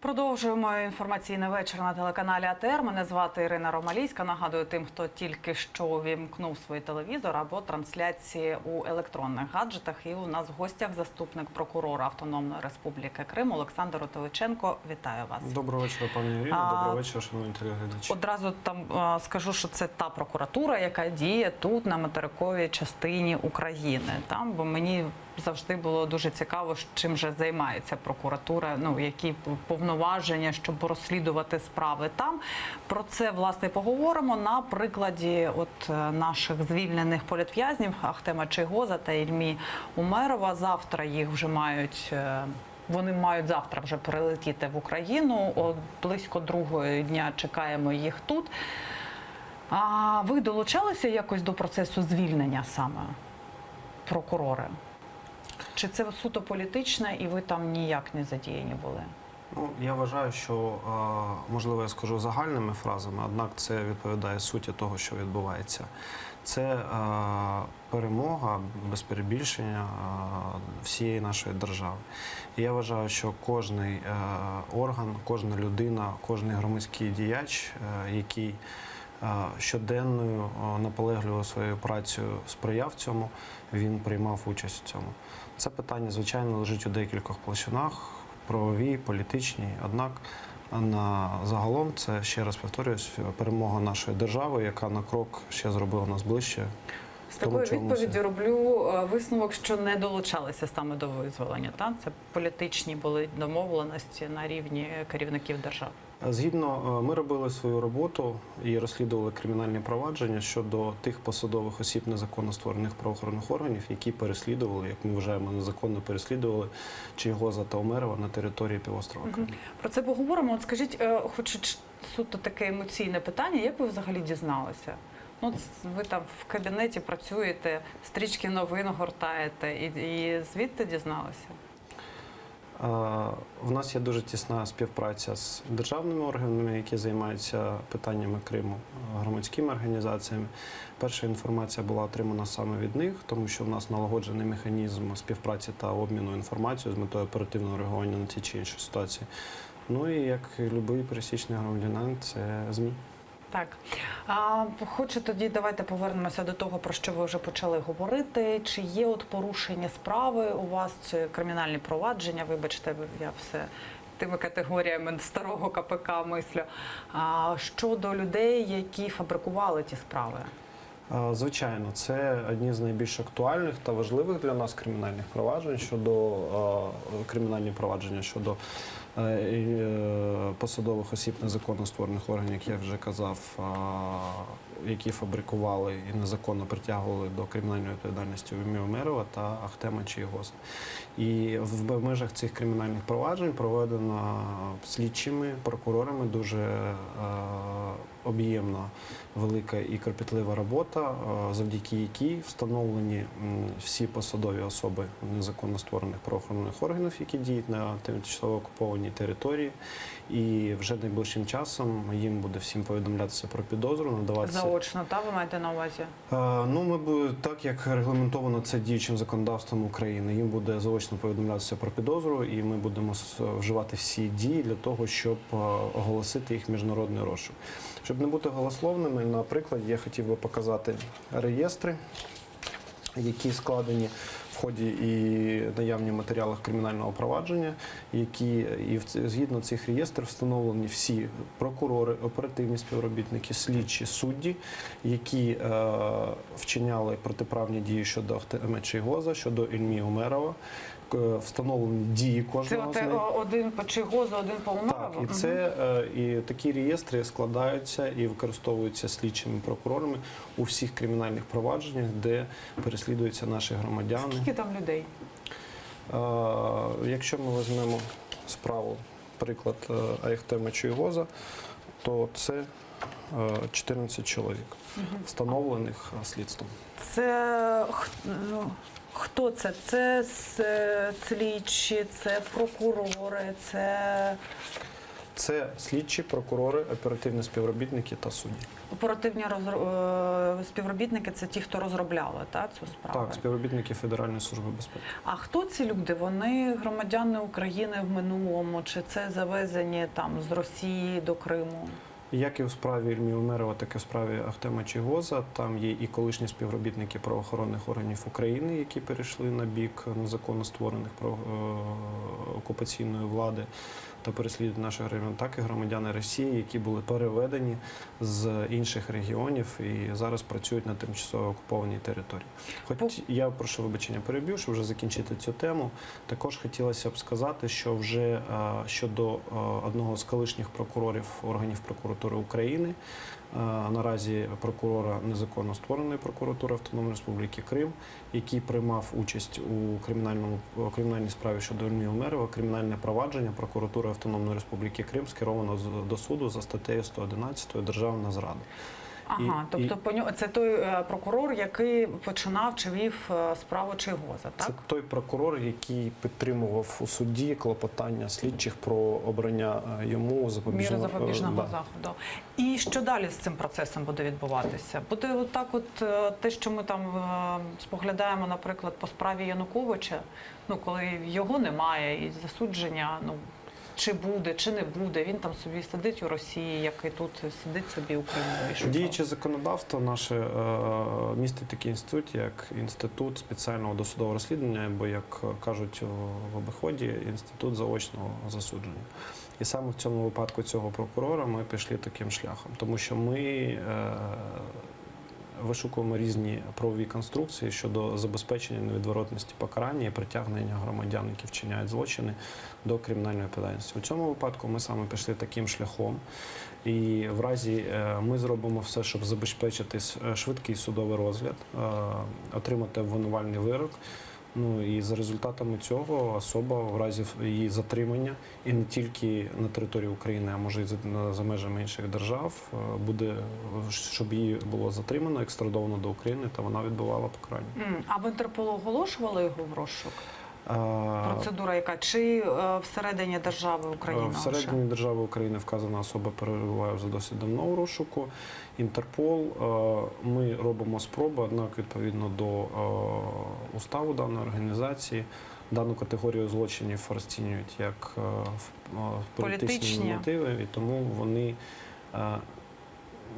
Продовжуємо інформаційний вечір на телеканалі АТР. Мене звати Ірина Ромалійська. Нагадую тим, хто тільки що увімкнув свій телевізор або трансляції у електронних гаджетах. І у нас в гостях заступник прокурора Автономної Республіки Крим Олександр Отовиченко. Вітаю вас. Доброго вечора, пані Ірино. Доброго вечора, шановні телеглядачі. Одразу там скажу, що це та прокуратура, яка діє тут, на материковій частині України. Там, бо мені завжди було дуже цікаво, чим же займається прокуратура, які повноваження, щоб розслідувати справи там. Про це, власне, поговоримо на прикладі наших звільнених політв'язнів Ахтема Чийгоза та Ільмі Умерова. Завтра їх вже вони мають завтра вже прилетіти в Україну. Близько 2-ї дня чекаємо їх тут. А ви долучалися якось до процесу звільнення саме, прокурори? Чи це суто політичне і ви там ніяк не задіяні були? Я вважаю, що, можливо, я скажу загальними фразами, однак це відповідає суті того, що відбувається. Це перемога, без перебільшення, всієї нашої держави. І я вважаю, що кожний орган, кожна людина, кожний громадський діяч, який щоденною, наполегливо своєю працею сприяв цьому, він приймав участь у цьому. Це питання, звичайно, лежить у декількох площинах, правовій, політичній, однак загалом це, ще раз повторюсь, перемога нашої держави, яка на крок ще зробила нас ближче. З такої відповіді роблю висновок, що не долучалися саме до визволення. Так? Це політичні були домовленості на рівні керівників держав. Згідно, ми робили свою роботу і розслідували кримінальні провадження щодо тих посадових осіб незаконно створених правоохоронних органів, які переслідували, як ми вважаємо, незаконно переслідували Чийгоза та Умерова на території півострова Крим. Про це поговоримо. От скажіть, хоч суто таке емоційне питання, як ви взагалі дізналися? Ви там в кабінеті працюєте, стрічки новин гортаєте і звідти дізналися? В нас є дуже тісна співпраця з державними органами, які займаються питаннями Криму, громадськими організаціями. Перша інформація була отримана саме від них, тому що в нас налагоджений механізм співпраці та обміну інформацією з метою оперативного реагування на ті чи інші ситуації. Ну і як будь-який пересічний громадянин, це ЗМІ. Так. Хочу тоді, давайте повернемося до того, про що ви вже почали говорити. Чи є порушення справи у вас, чи кримінальні провадження? Вибачте, я все тими категоріями старого КПК мислю. Щодо людей, які фабрикували ті справи? Звичайно, це одні з найбільш актуальних та важливих для нас кримінальних проваджень щодо посадових осіб незаконно створених органів, як я вже казав, які фабрикували і незаконно притягували до кримінальної відповідальності Ільму Умерова та Ахтема Чийгоза. І в межах цих кримінальних проваджень проведена слідчими, прокурорами дуже об'ємна, велика і кропітлива робота, завдяки якій встановлені всі посадові особи незаконно створених правоохоронних органів, які діють на тимчасово окупованій території. І вже найближчим часом їм буде всім повідомлятися про підозру, надаватися... Заочно, так, ви маєте на увазі? Так, як регламентовано це діючим законодавством України, їм буде заочно повідомлятися про підозру, і ми будемо вживати всі дії для того, щоб оголосити їх міжнародний розшук. Щоб не бути голословними, наприклад, я хотів би показати реєстри, які складені в ході і наявні в матеріалах кримінального провадження, згідно цих реєстрів встановлені всі прокурори, оперативні співробітники, слідчі, судді, які вчиняли протиправні дії щодо Ахтема Чийгоза, щодо Ільмі Умерова. Встановлені дії кожного з них. Це один по Чийгозу, один по Умерову? Так, і такі реєстри складаються і використовуються слідчими прокурорами у всіх кримінальних провадженнях, де переслідуються наші громадяни. Скільки там людей? Якщо ми візьмемо справу, приклад Ахтема Чийгоза, то це 14 чоловік, встановлених слідством. Це... Хто це? Це слідчі, це прокурори, це Це слідчі, прокурори, оперативні співробітники та судді. Оперативні співробітники – це ті, хто розробляли цю справу? Так, співробітники Федеральної служби безпеки. А хто ці люди? Вони громадяни України в минулому? Чи це завезені з Росії до Криму? Як і у справі Ільмі Умерова, так і в справі Ахтема Чийгоза. Там є і колишні співробітники правоохоронних органів України, які перейшли на бік незаконно створених окупаційної влади та переслідують наших громадян, так і громадяни Росії, які були переведені з інших регіонів і зараз працюють на тимчасово окупованій території. Хоч я прошу вибачення, переб'ю, щоб вже закінчити цю тему. Також хотілося б сказати, що вже щодо одного з колишніх прокурорів органів прокуратури України, наразі прокурора незаконно створеної прокуратури Автономної Республіки Крим, який приймав участь у кримінальній справі щодо Ільмі Умерова, кримінальне провадження прокуратури Автономної Республіки Крим скеровано до суду за статтею 111 «Державна зрада». Ага, тобто це той прокурор, який починав чи вів справу Чийгоза, так? Це той прокурор, який підтримував у суді клопотання слідчих про обрання йому запобіжного заходу. І що далі з цим процесом буде відбуватися? Буде те, що ми там споглядаємо, наприклад, по справі Януковича, коли його немає і засудження, чи буде, чи не буде, він там собі сидить у Росії, як і тут сидить собі у Криму. Діюче законодавство наше містить такий інститут, як інститут спеціального досудового розслідування, або, як кажуть в обиході, інститут заочного засудження. І саме в цьому випадку цього прокурора ми пішли таким шляхом, тому що ми вишукуємо різні правові конструкції щодо забезпечення невідворотності покарання і притягнення громадян, які вчиняють злочини, до кримінальної відповідальності. У цьому випадку ми саме пішли таким шляхом. І в разі ми зробимо все, щоб забезпечити швидкий судовий розгляд, отримати обвинувальний вирок. І за результатами цього особа в разі її затримання, і не тільки на території України, а може і за межами інших держав, буде, щоб її було затримано, екстрадовано до України, та вона відбувала покарання. А в Інтерполу оголошували його в розшук? Процедура яка? Чи всередині держави України? Всередині держави України вказана особа перебуває вже досить давно у розшуку. Інтерпол, ми робимо спроби, однак відповідно до уставу даної організації дану категорію злочинів розцінюють як політичні мотиви, і тому вони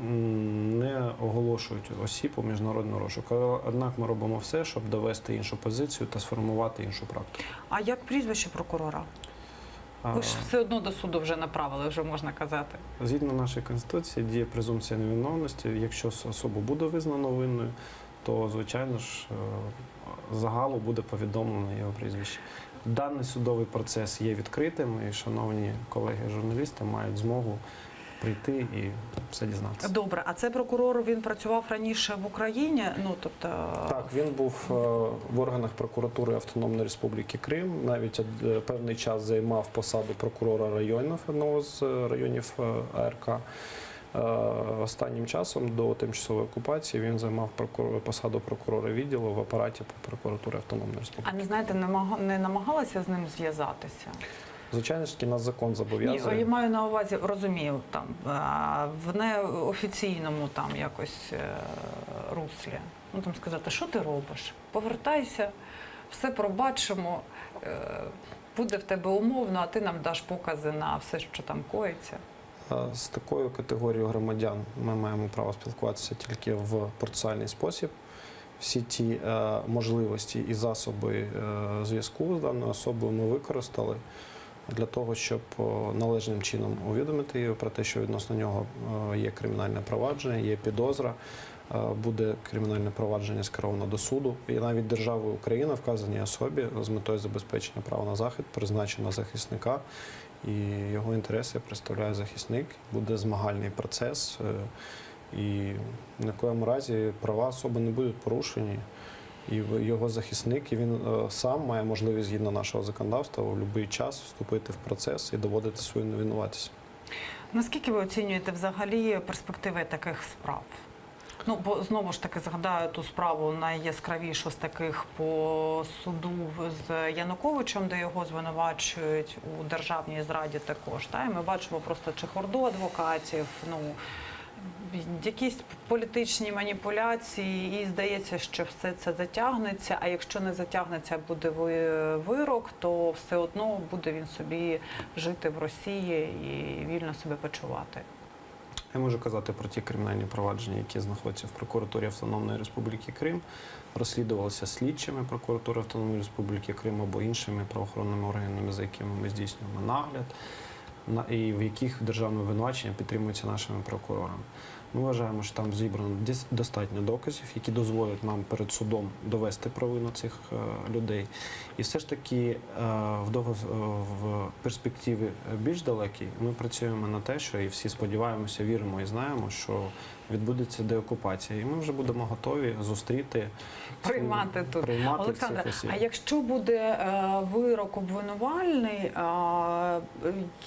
не оголошують осіб у міжнародний розшук. Однак ми робимо все, щоб довести іншу позицію та сформувати іншу практику. А як прізвище прокурора? Ви ж все одно до суду вже направили, вже можна казати. Згідно нашої Конституції діє презумпція невиновності. Якщо особа буде визнана винною, то, звичайно ж, загалу буде повідомлено його прізвище. Даний судовий процес є відкритим, і шановні колеги-журналісти мають змогу прийти і все дізнатися. Добре, а цей прокурор, він працював раніше в Україні? Так, він був в органах прокуратури Автономної Республіки Крим, навіть певний час займав посаду прокурора району, одного з районів АРК. Останнім часом до тимчасової окупації він займав посаду прокурора відділу в апараті прокуратури Автономної Республіки. А не знаєте, не намагалися з ним зв'язатися? Звичайно ж, нас закон зобов'язує. Ні, я маю на увазі, розумію, в неофіційному якось руслі. Сказати, що ти робиш? Повертайся, все пробачимо, буде в тебе умовно, а ти нам даш покази на все, що там коїться. З такою категорією громадян ми маємо право спілкуватися тільки в процесуальний спосіб. Всі ті можливості і засоби зв'язку з даною особою ми використали для того, щоб належним чином увідомити її про те, що відносно нього є кримінальне провадження, є підозра, буде кримінальне провадження скеровано до суду. І навіть державою Україна вказаній особі з метою забезпечення права на захист призначено захисника, і його інтереси представляє захисник. Буде змагальний процес, і ні в якому разі права особи не будуть порушені. І його захисник, і він сам має можливість, згідно нашого законодавства, у будь-який час вступити в процес і доводити свою невинуватість. Наскільки ви оцінюєте взагалі перспективи таких справ? Ну, бо знову ж таки згадаю ту справу найяскравішу з таких по суду з Януковичем, де його звинувачують у державній зраді також. Та? І ми бачимо просто чехарду адвокатів, ну, якісь політичні маніпуляції, і здається, що все це затягнеться, а якщо не затягнеться, буде вирок, то все одно буде він собі жити в Росії і вільно себе почувати. Я можу казати про ті кримінальні провадження, які знаходяться в прокуратурі Автономної Республіки Крим, розслідувалися слідчими прокуратури Автономної Республіки Крим або іншими правоохоронними органами, за якими ми здійснюємо нагляд, і в яких державне обвинувачення підтримується нашими прокурорами. Ми вважаємо, що там зібрано достатньо доказів, які дозволять нам перед судом довести провину цих людей. І все ж таки в перспективі більш далекій ми працюємо на те, що і всі сподіваємося, віримо і знаємо, що відбудеться деокупація. І ми вже будемо готові зустріти, Приймати тут. Олександре, цих осіб. а якщо буде вирок обвинувальний,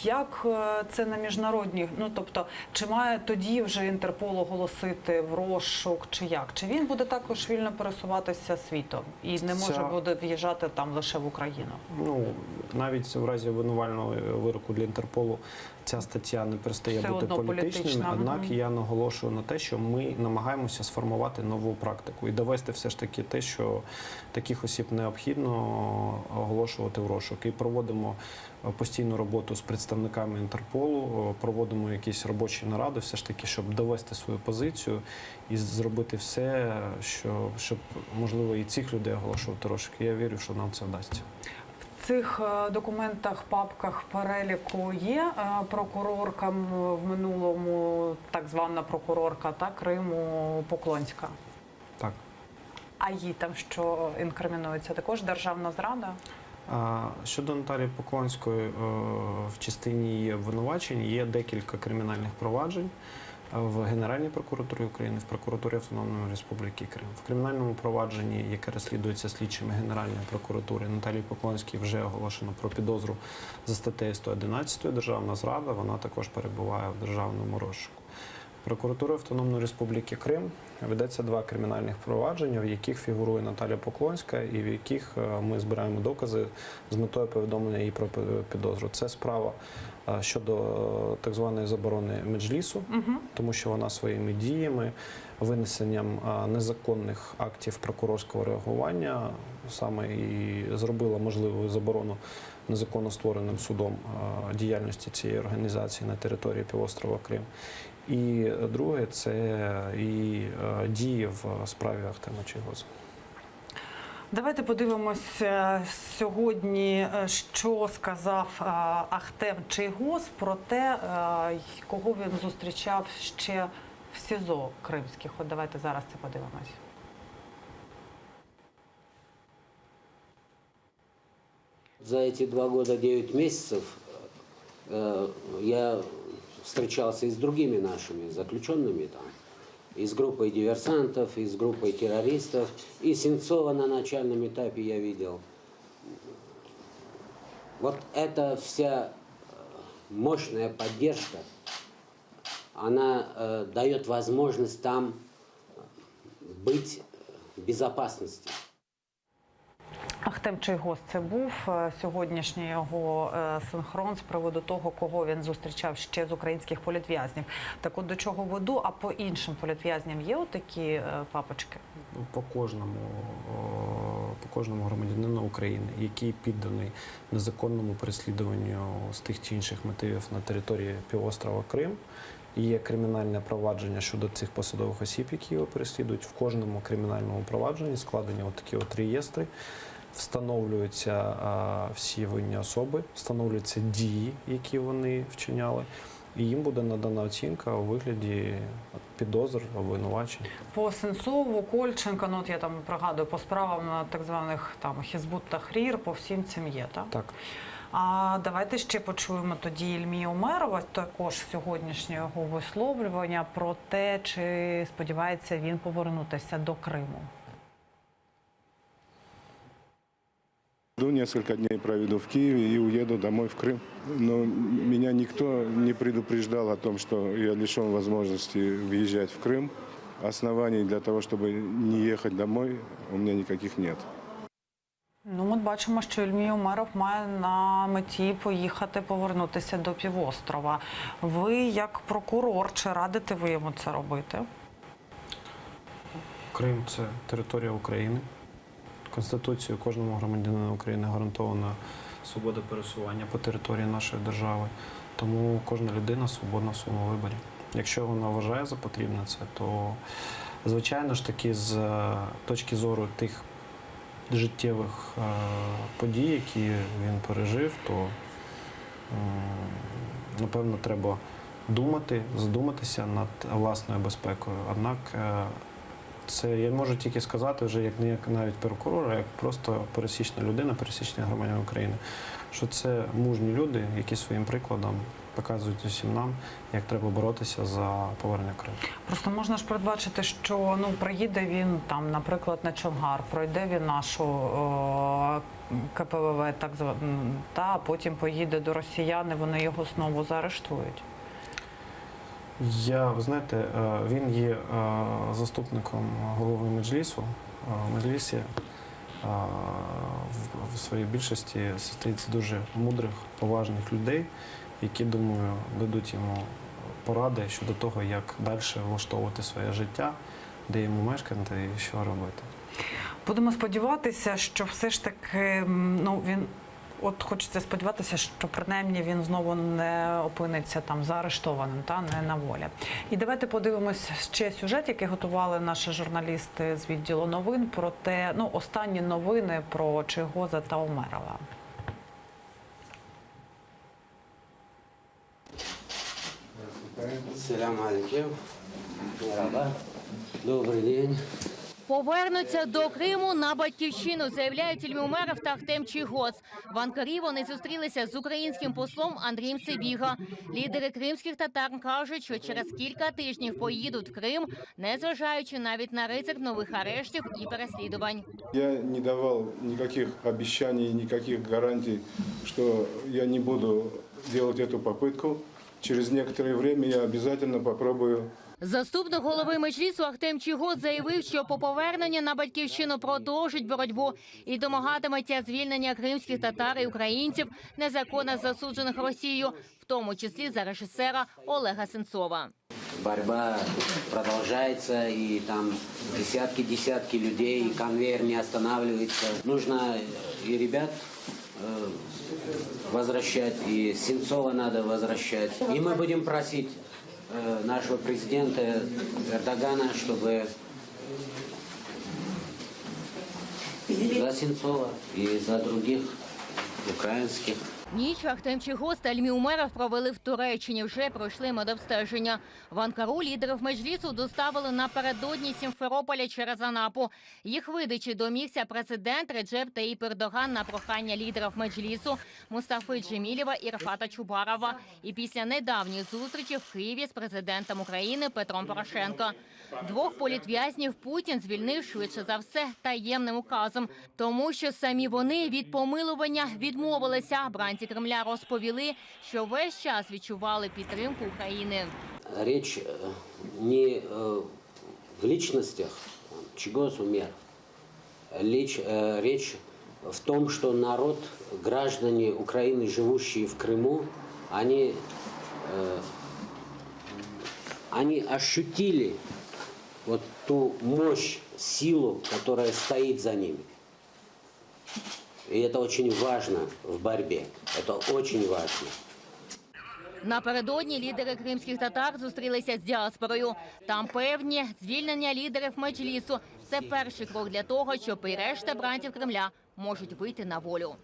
як це на міжнародні, ну тобто, чи має тоді вже Інтерпол оголосити в розшук, чи як? Чи він буде також вільно пересуватися світом і не може буде в'їжджати там лише в Україну? Ну, навіть в разі обвинувального вироку для Інтерполу ця стаття не перестає Все бути одно політичною, політична. однак я наголошую на те, що ми намагаємося сформувати нову практику і довести все ж таки те, що таких осіб необхідно оголошувати в розшук. І проводимо постійну роботу з представниками Інтерполу, проводимо якісь робочі наради, все ж таки, щоб довести свою позицію і зробити все, щоб можливо і цих людей оголошувати в розшук. Я вірю, що нам це вдасться. В цих документах, папках, переліку є прокурорка в минулому, так звана прокурорка Криму Поклонська? Так. А їй там що інкримінується? Також державна зрада? Щодо Наталії Поклонської, в частині її обвинувачень є декілька кримінальних проваджень в Генеральній прокуратурі України, в прокуратурі Автономної Республіки Крим. В кримінальному провадженні, яке розслідується слідчими Генеральної прокуратури, Наталії Поклонській вже оголошено про підозру за статтею 111 «Державна зрада», вона також перебуває в державному розшуку. Прокуратурою Автономної Республіки Крим ведеться 2 кримінальних провадження, в яких фігурує Наталія Поклонська і в яких ми збираємо докази з метою повідомлення їй про підозру. Це справа щодо так званої заборони Меджлісу, тому що вона своїми діями, винесенням незаконних актів прокурорського реагування саме і зробила можливою заборону незаконно створеним судом діяльності цієї організації на території півострова Крим. І друге – це і дії в справі Ахтема Чийгоза. Давайте подивимось сьогодні, що сказав Ахтем Чийгоз про те, кого він зустрічав ще в СІЗО кримських. От давайте зараз це подивимось. За эти 2 года 9 месяцев я встречался и с другими нашими заключенными там, и с группой диверсантов, и с группой террористов, и Сенцова на начальном этапе я видел. Вот эта вся мощная поддержка, она дает возможность там быть в безопасности. Ахтем Чийгоз це був сьогоднішній його синхрон з приводу того, кого він зустрічав ще з українських політв'язнів. Так от до чого веду, а по іншим політв'язням є отакі папочки? По кожному громадянину України, який підданий незаконному переслідуванню з тих чи інших мотивів на території півострова Крим, є кримінальне провадження щодо цих посадових осіб, які його переслідують. В кожному кримінальному провадженні складені такі реєстри, встановлюються всі винні особи, встановлюються дії, які вони вчиняли, і їм буде надана оцінка у вигляді підозр, обвинувачень. По Сенцову, Кольченка, ну от я там пригадую, по справам на так званих там Хізбут Тахрір, по всім цим є, так? Так. А давайте ще почуємо тоді Ільмію Омерова, також сьогоднішнього висловлювання про те, чи сподівається він повернутися до Криму. Несколько дней проведу в Киеве и уеду домой в Крым. Но меня никто не предупреждал о том, что я лишен возможности въезжать в Крым. оснований для того, чтобы не ехать домой, у меня никаких нет. Ну, ми бачимо, що Ільмій Умеров має на меті повернутися до півострова. Ви, як прокурор, чи радите ви йому це робити? Крим – це територія України. Конституцією кожному громадянину України гарантована свобода пересування по території нашої держави. Тому кожна людина свободна в своєму виборі. Якщо вона вважає за потрібне це, то, звичайно ж таки, з точки зору тих життєвих подій, які він пережив, то, напевно, треба задуматися над власною безпекою. Однак це я можу тільки сказати вже як навіть прокурор, а як просто пересічна людина, пересічний громадянин України, що це мужні люди, які своїм прикладом показують усім нам, як треба боротися за повернення Криму. Просто можна ж передбачити, що приїде він там, наприклад, на Чонгар, пройде він нашу КПВВ, а потім поїде до росіян, і вони його знову заарештують. Ви знаєте, він є заступником голови Меджлісу. В Меджлісі в своїй більшості состоїть з дуже мудрих, поважних людей, які, думаю, дадуть йому поради щодо того, як далі влаштовувати своє життя, де йому мешкати і що робити. Будемо сподіватися, що все ж таки, він, хочеться сподіватися, що принаймні він знову не опиниться там заарештованим, не на волі. І давайте подивимось ще сюжет, який готували наші журналісти з відділу новин, про те, останні новини про Чийгоза та Умерова. Салям алейкум. Мераба. Добрий день. Повернуться до Криму на батьківщину, заявляють Ільмій Умеров та Ахтем Чийгоз. В Анкарі вони зустрілися з українським послом Андрієм Сибіга. Лідери кримських татар кажуть, що через кілька тижнів поїдуть в Крим, незважаючи навіть на ризик нових арештів і переслідувань. Я не давал никаких обещаний, никаких гарантий, что я не буду делать эту попытку. Через некоторое время я обязательно попробую. Заступник голови Меджлісу Ахтем Чийгоз заявив, що по поверненню на батьківщину продовжить боротьбу і домагатиметься звільнення кримських татар і українців, незаконно засуджених Росією, в тому числі за режисера Олега Сенцова. Борьба продолжается, и там десятки людей, и конвейер не останавливается. Нужно и ребят возвращать, и Сенцова надо возвращать. И мы будем просить нашего президента Эрдогана, чтобы за Сенцова и за других украинских. Ніч Ахтем Чийгоз та Ільмій Умеров провели в Туреччині. Вже пройшли медобстеження. В Анкару лідерів Меджлісу доставили напередодні Сімферополя через Анапу. Їх видачі домігся президент Реджеп Таїп Ердоган на прохання лідерів Меджлісу Мустафи Джемілєва і Рафата Чубарова. І після недавньої зустрічі в Києві з президентом України Петром Порошенко. Двох політв'язнів Путін звільнив швидше за все таємним указом. Тому що самі вони від помилування відмовилися. Бранці Кремля розповіли, що весь час відчували підтримку України. Речь не в личностях, Чийгоз, Умеров. Речь в том, что народ, граждане Украины, живущие в Крыму, они ощутили вот ту мощь, силу, которая стоит за ними. И это очень важно в борьбе. Это очень важно. Напередодні лідери кримських татар зустрілися з діаспорою. Там певні, звільнення лідерів Меджлісу – це перший крок для того, щоб і решта бранців Кремля можуть вийти на волю.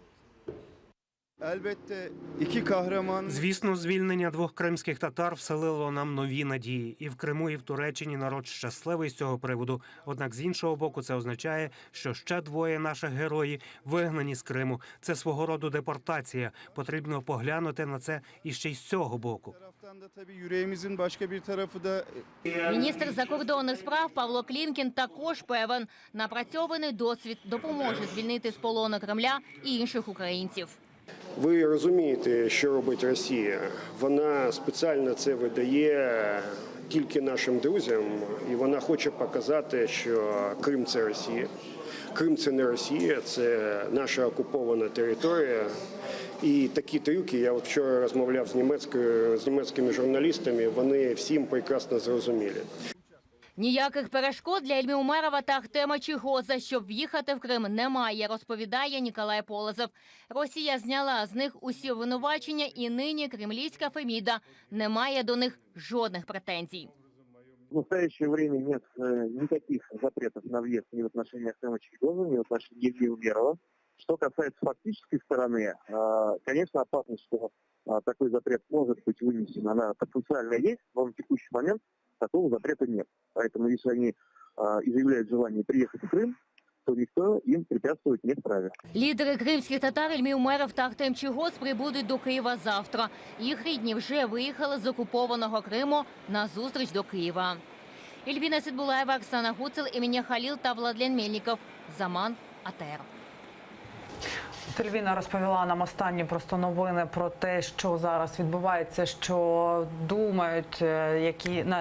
Звісно, звільнення двох кримських татар вселило нам нові надії. І в Криму, і в Туреччині народ щасливий з цього приводу. Однак, з іншого боку, це означає, що ще двоє наших героїв вигнані з Криму. Це свого роду депортація. Потрібно поглянути на це іще й з цього боку. Міністр закордонних справ Павло Клімкін також певен, напрацьований досвід допоможе звільнити з полону Кремля і інших українців. Ви розумієте, що робить Росія. Вона спеціально це видає тільки нашим друзям, і вона хоче показати, що Крим – це Росія. Крим – це не Росія, це наша окупована територія. І такі трюки, я вчора розмовляв з німецькими журналістами, вони всім прекрасно зрозуміли. Ніяких перешкод для Ільмі Умерова та Ахтема Чийгоза, щоб в'їхати в Крим, немає, розповідає Ніколай Полозов. Росія зняла з них усі обвинувачення, і нині кремлівська Феміда не має до них жодних претензій. В настоящее время нет никаких запретов на въезд ни в отношении Ахтема Чийгоза, ни в отношении Ильмы Умерова. Что касается фактической стороны, конечно, опасность, что такой запрет может быть вынесен, она потенциально есть, но на текущий момент такого запрета нет. Поэтому если они изъявляют желание приехать в Крым, то никто им препятствовать не вправе. Лідери кримських татар Ільмі Умеров та Ахтем Чийгоз прибудуть до Києва завтра. Їх рідні вже виїхали з окупованого Криму на зустріч до Києва. Ільвіна Сідбулаєва, Оксана Гуцел, Емінія Халіл та Владлен Мельников. Заман, АТР. Ельвіна розповіла нам останні просто новини про те, що зараз відбувається, що думають,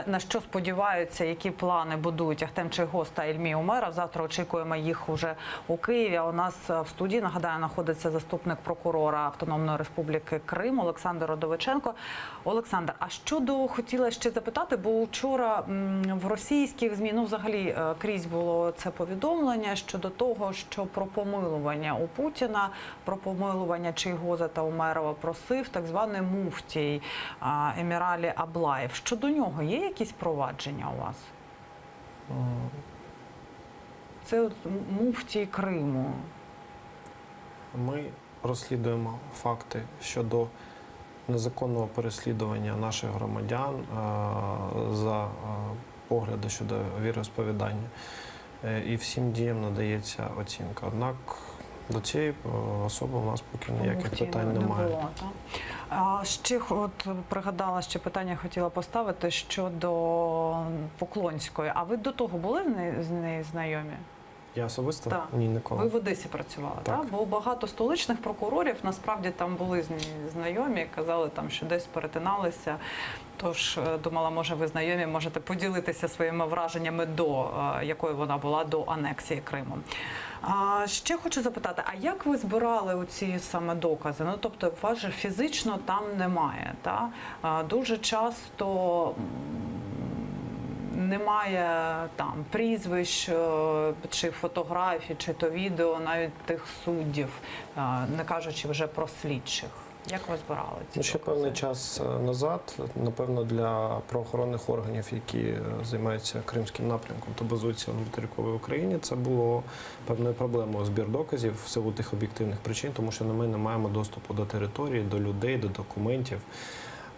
на що сподіваються, які плани будують Ахтем Чийгоз та Ільмі Умеров. Завтра очікуємо їх уже у Києві. У нас в студії, нагадаю, знаходиться заступник прокурора Автономної Республіки Крим Олександр Родовиченко. Олександр, а щодо хотіла ще запитати, бо вчора в російських ЗМІ, взагалі крізь було це повідомлення щодо того, що про помилування у Путіна, про помилування Чийгоза та Умерова просив так званий муфтій Еміралі Аблаєв. Щодо нього є якісь провадження у вас? Це от муфтій Криму. Ми розслідуємо факти щодо незаконного переслідування наших громадян за погляди щодо віросповідання. І всім діям надається оцінка. Однак до цієї особи у нас поки ніяких питань немає. Було, ще пригадала, ще питання хотіла поставити щодо Поклонської. А ви до того були з нею знайомі? Я особисто? Так. Ні, ніколи. Ви в Одесі працювали, так? Бо багато столичних прокурорів насправді там були знайомі, казали, що десь перетиналися. Тож думала, може ви знайомі, можете поділитися своїми враженнями якою вона була до анексії Криму. Ще хочу запитати, а як ви збирали оці саме докази? Тобто, вас же фізично там немає, так? Дуже часто немає там прізвищ, чи фотографій, чи то відео навіть тих суддів, не кажучи вже про слідчих. Як ви збирали ці Ще певний час назад, напевно, для правоохоронних органів, які займаються кримським напрямком та базуються на материковій Україні, це було певною проблемою збір доказів в силу тих об'єктивних причин, тому що ми не маємо доступу до території, до людей, до документів.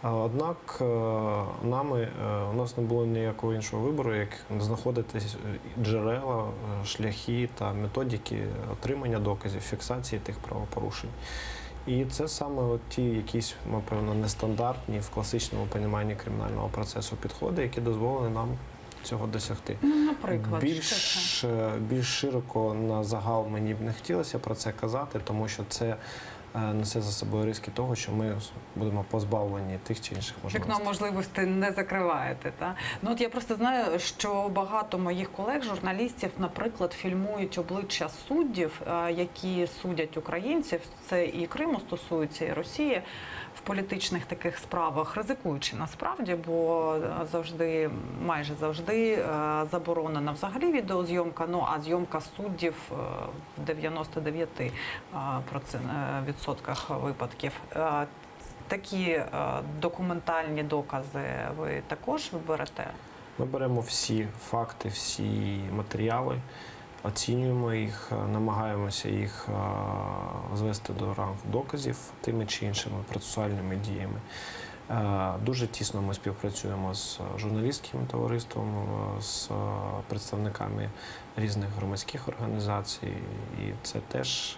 Однак у нас не було ніякого іншого вибору, як знаходити джерела, шляхи та методики отримання доказів, фіксації тих правопорушень. І це саме ті якісь, напевно, нестандартні в класичному поніманні кримінального процесу підходи, які дозволили нам цього досягти. Наприклад, більш широко на загал мені б не хотілося про це казати, тому що це несе за собою риски того, що ми будемо позбавлені тих чи інших можливостей. Вікно можливостей не закриваєте, так? Я просто знаю, що багато моїх колег, журналістів, наприклад, фільмують обличчя суддів, які судять українців, це і Криму стосується, і Росії, в політичних таких справах, ризикуючи насправді, бо майже завжди заборонена взагалі відеозйомка, а зйомка суддів в 99% випадків. Такі документальні докази ви також берете? Ми беремо всі факти, всі матеріали, оцінюємо їх, намагаємося їх звести до рангу доказів тими чи іншими процесуальними діями. Дуже тісно ми співпрацюємо з журналістським товариством, з представниками різних громадських організацій, і це теж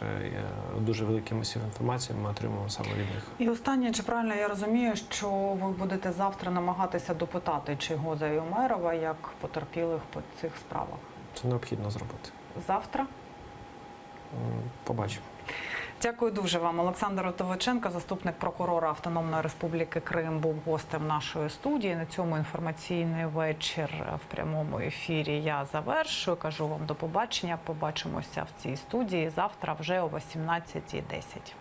дуже великий масив інформації ми отримуємо саме від них. І останнє, чи правильно я розумію, що ви будете завтра намагатися допитати Чийгоза і Умерова як потерпілих по цих справах? Це необхідно зробити. Завтра? Побачимо. Дякую дуже вам. Олександр Отовиченко, заступник прокурора Автономної Республіки Крим, був гостем нашої студії. На цьому інформаційний вечір в прямому ефірі я завершую. Кажу вам до побачення. Побачимося в цій студії завтра вже о 18:10.